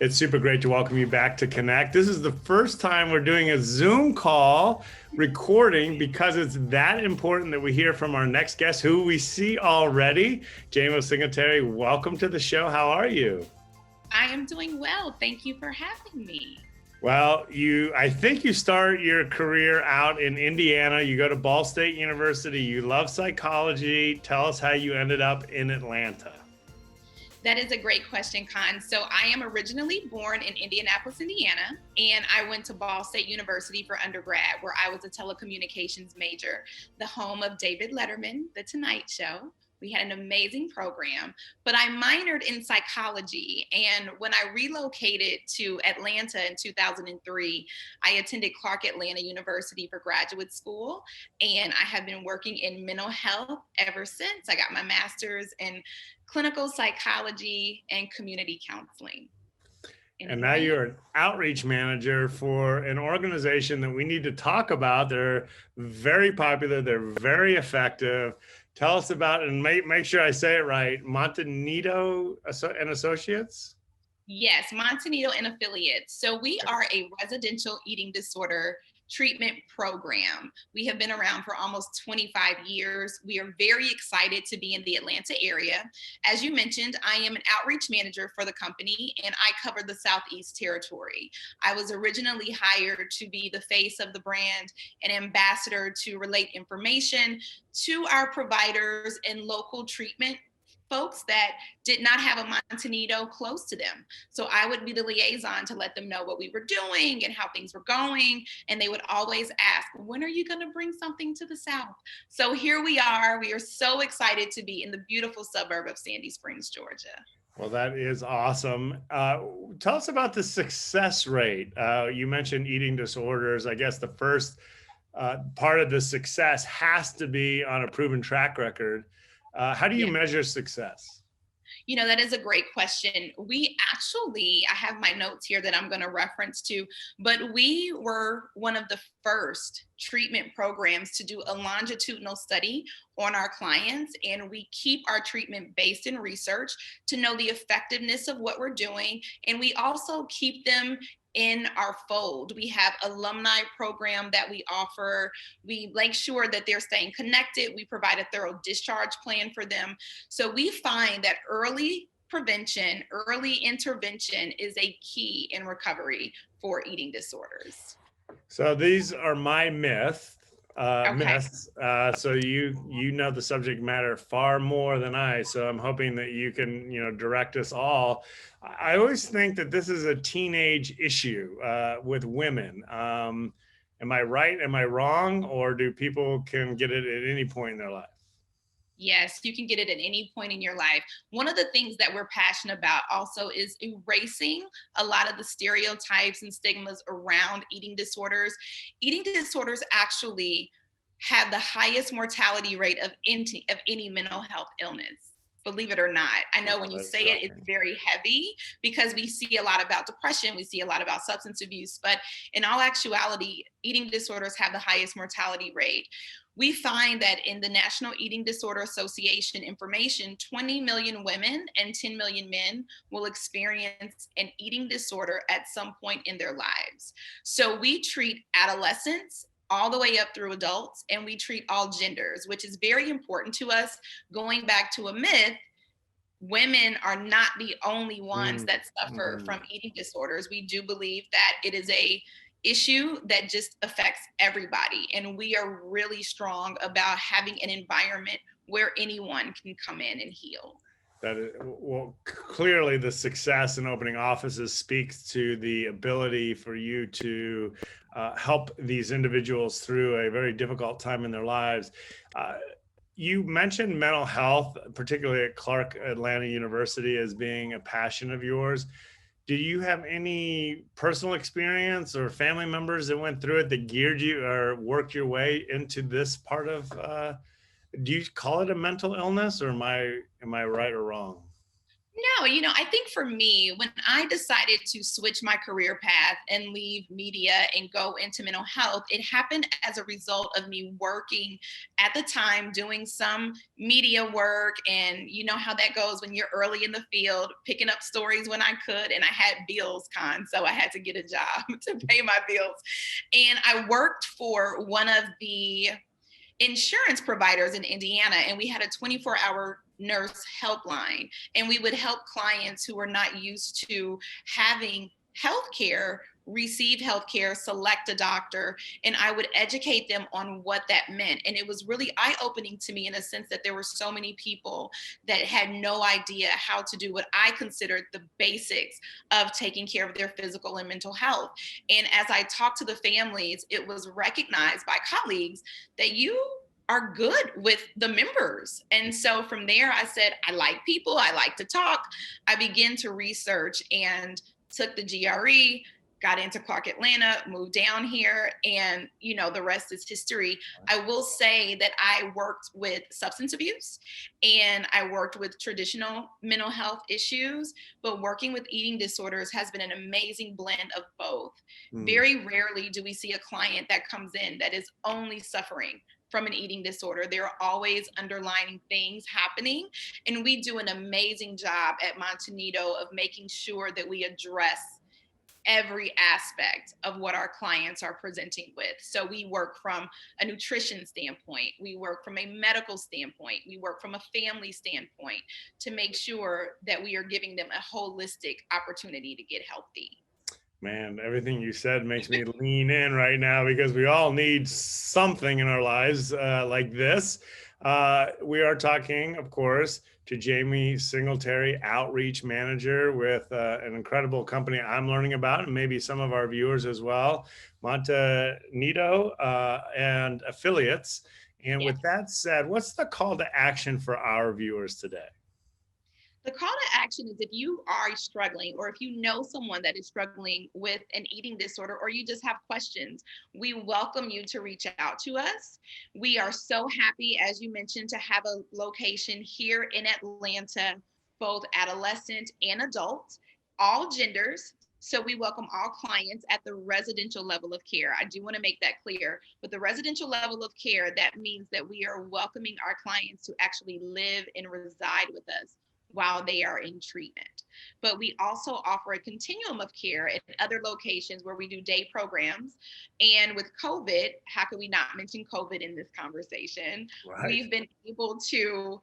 It's super great to welcome you back to Connect. This is the first time we're doing a Zoom call recording because it's that important that we hear from our next guest, who we see already. Jamo Singleteary, welcome to the show. How are you? I am doing well. Thank you for having me. Well, I think you start your career out in Indiana. You go to Ball State University. You love psychology. Tell us how you ended up in Atlanta. That is a great question, Conn. So I am originally born in Indianapolis, Indiana, and I went to Ball State University for undergrad, where I was a telecommunications major, the home of David Letterman, The Tonight Show. We had an amazing program, but I minored in psychology. And when I relocated to Atlanta in 2003, I attended Clark Atlanta University for graduate school. And I have been working in mental health ever since. I got my master's in clinical psychology and community counseling. And now you're an outreach manager for an organization that we need to talk about. They're very popular. They're very effective. Tell us about it, and make sure I say it right. Monte Nido and Associates? Yes, Monte Nido and Affiliates. So we are a residential eating disorder treatment program. We have been around for almost 25 years. We are very excited to be in the Atlanta area. As you mentioned, I am an outreach manager for the company, and I cover the Southeast territory. I was originally hired to be the face of the brand, an ambassador to relate information to our providers and local treatment folks that did not have a Monte Nido close to them. So I would be the liaison to let them know what we were doing and how things were going. And they would always ask, when are you going to bring something to the South? So here we are. We are so excited to be in the beautiful suburb of Sandy Springs, Georgia. Well, that is awesome. Tell us about the success rate. You mentioned eating disorders. I guess the first part of the success has to be on a proven track record. How do you measure success? You know, that is a great question. I have my notes here that I'm going to reference to, but we were one of the first treatment programs to do a longitudinal study on our clients, and we keep our treatment based in research to know the effectiveness of what we're doing, and we also keep them in our fold. We have alumni program that we offer. We make sure that they're staying connected. We provide a thorough discharge plan for them. So we find that early prevention, early intervention is a key in recovery for eating disorders. So these are my myths. Okay. So you know the subject matter far more than I. So I'm hoping that you can direct us all. I always think that this is a teenage issue with women. Am I right? Am I wrong? Or do people can get it at any point in their life? Yes, you can get it at any point in your life. One of the things that we're passionate about also is erasing a lot of the stereotypes and stigmas around eating disorders. Eating disorders actually have the highest mortality rate of any mental health illness. Believe it or not. I know when you say it, it's very heavy because we see a lot about depression, we see a lot about substance abuse, but in all actuality, eating disorders have the highest mortality rate. We find that in the National Eating Disorder Association information, 20 million women and 10 million men will experience an eating disorder at some point in their lives. So we treat adolescents all the way up through adults, and we treat all genders, which is very important to us. Going back to a myth, women are not the only ones that suffer from eating disorders. We do believe that it is a issue that just affects everybody. And we are really strong about having an environment where anyone can come in and heal. That is, well, clearly the success in opening offices speaks to the ability for you to help these individuals through a very difficult time in their lives. You mentioned mental health, particularly at Clark Atlanta University, as being a passion of yours. Do you have any personal experience or family members that went through it that geared you or worked your way into this part of, do you call it a mental illness, or am I right or wrong? No, I think for me, when I decided to switch my career path and leave media and go into mental health, it happened as a result of me working at the time, doing some media work. And you know how that goes when you're early in the field, picking up stories when I could. And I had bills, Con, so I had to get a job to pay my bills. And I worked for one of the insurance providers in Indiana, and we had a 24-hour nurse helpline, and we would help clients who were not used to having healthcare receive healthcare, select a doctor, and I would educate them on what that meant. And it was really eye-opening to me in a sense that there were so many people that had no idea how to do what I considered the basics of taking care of their physical and mental health. And as I talked to the families, it was recognized by colleagues that you are good with the members. And so from there, I said, I like people, I like to talk. I began to research and took the GRE, got into Clark Atlanta, moved down here, and the rest is history. I will say that I worked with substance abuse and I worked with traditional mental health issues, but working with eating disorders has been an amazing blend of both. Very rarely do we see a client that comes in that is only suffering from an eating disorder. There are always underlying things happening. And we do an amazing job at Monte Nido of making sure that we address every aspect of what our clients are presenting with. So we work from a nutrition standpoint, we work from a medical standpoint, we work from a family standpoint to make sure that we are giving them a holistic opportunity to get healthy. Man, everything you said makes me lean in right now because we all need something in our lives like this. We are talking, of course, to Jamie Singleteary, outreach manager with an incredible company I'm learning about, and maybe some of our viewers as well, Monte Nido and affiliates. And Yeah. with that said, what's the call to action for our viewers today? The call to action is if you are struggling or if you know someone that is struggling with an eating disorder or you just have questions, we welcome you to reach out to us. We are so happy, as you mentioned, to have a location here in Atlanta, both adolescent and adult, all genders. So we welcome all clients at the residential level of care. I do want to make that clear. With the residential level of care, that means that we are welcoming our clients to actually live and reside with us while they are in treatment. But we also offer a continuum of care at other locations where we do day programs. And with COVID, how could we not mention COVID in this conversation? Right. We've been able to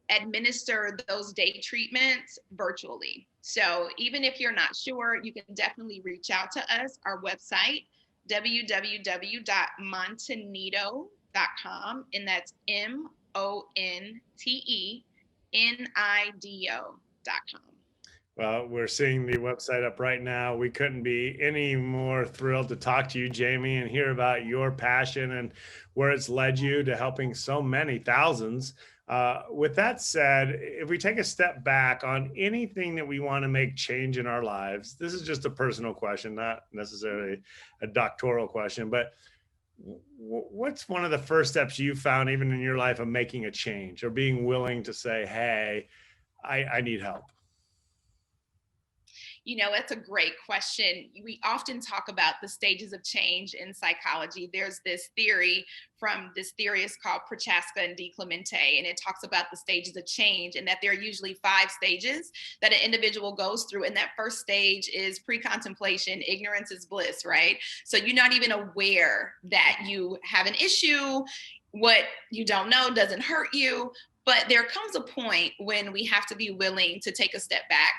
administer those day treatments virtually. So even if you're not sure, you can definitely reach out to us. Our website, www.montenido.com, and that's MONTENIDO.com. Well, we're seeing the website up right now. We couldn't be any more thrilled to talk to you, Jamie, and hear about your passion and where it's led you to helping so many thousands. With that said, if we take a step back on anything that we want to make change in our lives, this is just a personal question, not necessarily a doctoral question, but what's one of the first steps you found even in your life of making a change or being willing to say, hey, I need help? That's a great question. We often talk about the stages of change in psychology. There's this theory from this theorist called Prochaska and DeClemente, and it talks about the stages of change and that there are usually 5 stages that an individual goes through. And that first stage is pre-contemplation. Ignorance is bliss, right? So you're not even aware that you have an issue. What you don't know doesn't hurt you. But there comes a point when we have to be willing to take a step back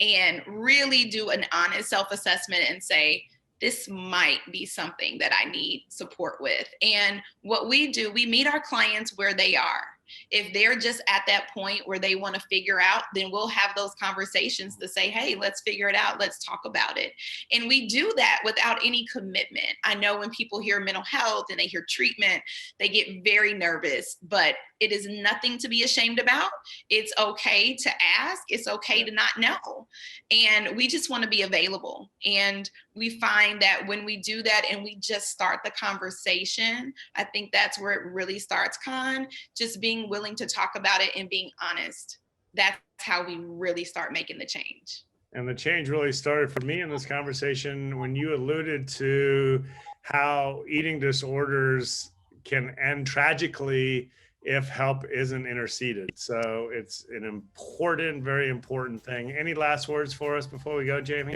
and really do an honest self-assessment and say, this might be something that I need support with. And what we do, we meet our clients where they are. If they're just at that point where they want to figure out, then we'll have those conversations to say, hey, let's figure it out. Let's talk about it. And we do that without any commitment. I know when people hear mental health and they hear treatment, they get very nervous, but it is nothing to be ashamed about. It's okay to ask. It's okay to not know. And we just want to be available. And we find that when we do that and we just start the conversation, I think that's where it really starts, Conn, just being willing to talk about it and being honest. that's how we really start making the change. And the change really started for me in this conversation when you alluded to how eating disorders can end tragically if help isn't interceded. So it's an important, very important thing. Any last words for us before we go, Jamie?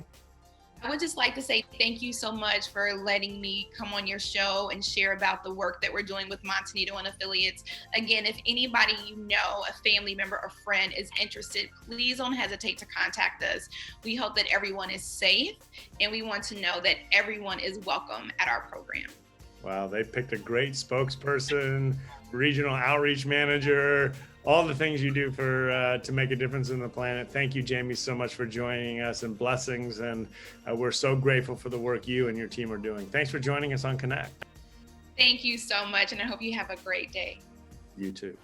I would just like to say thank you so much for letting me come on your show and share about the work that we're doing with Monte Nido and affiliates. Again, if anybody you know, a family member or friend is interested, please don't hesitate to contact us. We hope that everyone is safe, and we want to know that everyone is welcome at our program. Wow, they picked a great spokesperson, regional outreach manager, all the things you do for to make a difference in the planet. Thank you, Jamie, so much for joining us, and blessings. And we're so grateful for the work you and your team are doing. Thanks for joining us on Connect. Thank you so much, and I hope you have a great day. You too.